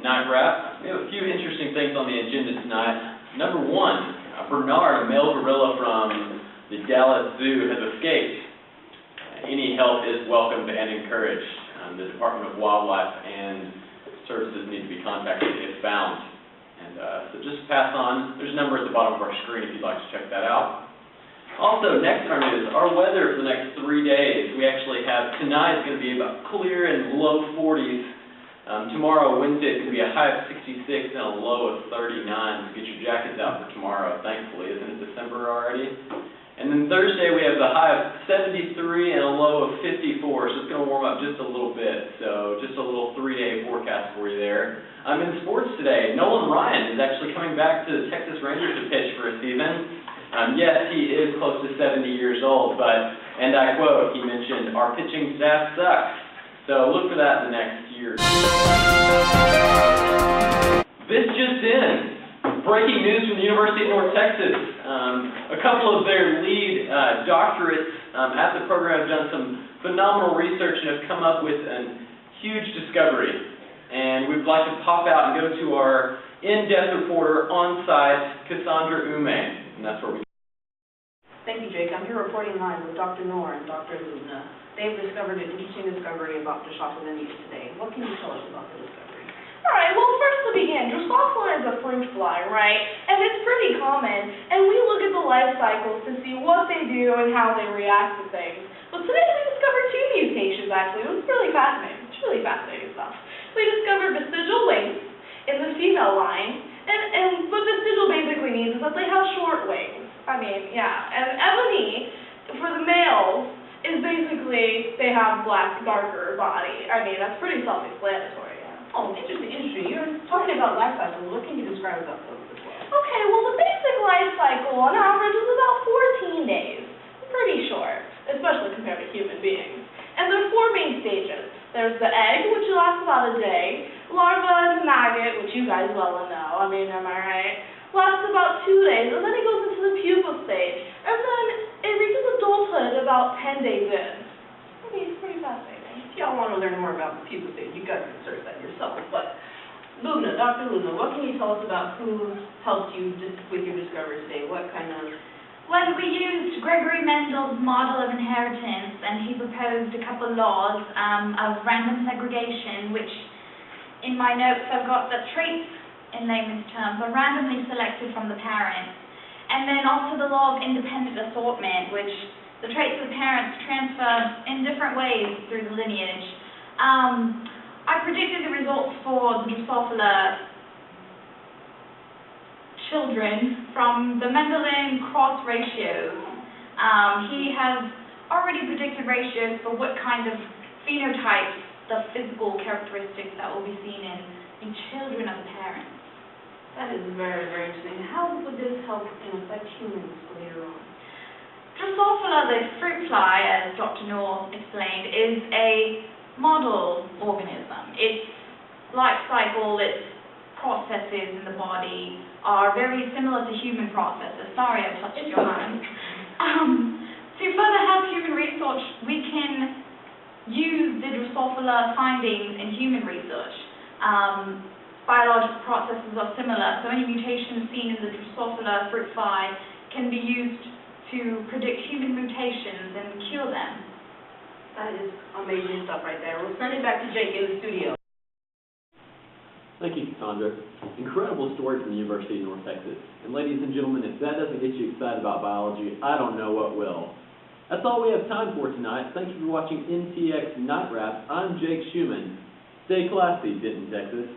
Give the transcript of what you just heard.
night wrap. We have a few interesting things on the agenda tonight. Number one, Bernard, a male gorilla from the Dallas Zoo, has escaped. Any help is welcomed and encouraged. The Department of Wildlife and Services need to be contacted if found. And so just pass on. There's a number at the bottom of our screen if you'd like to check that out. Also, next in our news, our weather for the next 3 days. We actually have, tonight is going to be about clear and low 40s. Tomorrow, Wednesday, it's going to be a high of 66 and a low of 39. So get your jackets out for tomorrow, thankfully. Isn't it December already? And then Thursday, we have the high of 73 and a low of 54. So it's going to warm up just a little bit. So just a little 3-day forecast for you there. In sports today, Nolan Ryan is actually coming back to the Texas Rangers to pitch for a season. Yes, he is close to 70 years old, but, and I quote, he mentioned, "Our pitching staff sucks." So look for that in the next year. This just in. Breaking news from the University of North Texas. A couple of their lead doctorates at the program have done some phenomenal research and have come up with a huge discovery. And we'd like to pop out and go to our in-depth reporter on site, Cassandra Ume. And that's where we. Thank you, Jake. I'm here reporting live with Dr. Noor and Dr. Lubna. They've discovered an interesting discovery about Drosophila today. What can you tell us about the discovery? All right, well, first to begin, Drosophila is a fruit fly, right? And it's pretty common, and we look at the life cycles to see what they do and how they react to things. But today we discovered 2 mutations, actually. It was really fascinating. It's really fascinating stuff. We discovered vestigial wings in the female line, and what vestigial basically means is that they have short wings. And ebony, for the males, is basically they have black, darker body. That's pretty self-explanatory. Yeah. Oh, interesting. You're talking about life cycle. What can you describe about those as well? Okay, well, the basic life cycle on average is about 14 days. Pretty short, especially compared to human beings. And there are 4 main stages. There's the egg, which lasts about a day. Larva and the maggot, which you guys well know. Am I right? Lasts about 2 days, and then it goes into the pupa stage. And then it reaches adulthood about 10 days in. It's pretty fascinating. If y'all want to learn more about the pupa stage, you guys can search that yourself. But Lubna, Dr. Lubna, what can you tell us about who helped you with your discovery today? What kind of... Well, we used Gregory Mendel's model of inheritance, and he proposed a couple laws of random segregation, which in my notes I've got that traits, in layman's terms, are randomly selected from the parents. And then also the law of independent assortment, which the traits of the parents transfer in different ways through the lineage. I predicted the results for the Drosophila children from the Mendelian cross ratios. He has already predicted ratios for what kind of phenotypes, the physical characteristics that will be seen in children of the parents. That is very, very interesting. How would this help affect humans later on? Drosophila, the fruit fly, as Dr. Noor explained, is a model organism. Its life cycle, its processes in the body are very similar to human processes. Sorry, I touched your hand. To further help human research, we can use the Drosophila findings in human research. Biological processes are similar, so any mutations seen in the Drosophila fruit fly can be used to predict human mutations and cure them. That is amazing stuff right there. We'll send it back to Jake in the studio. Thank you, Cassandra. Incredible story from the University of North Texas. And ladies and gentlemen, if that doesn't get you excited about biology, I don't know what will. That's all we have time for tonight. Thank you for watching NTX Night Wrap. I'm Jake Schumann. Stay classy, Denton, Texas.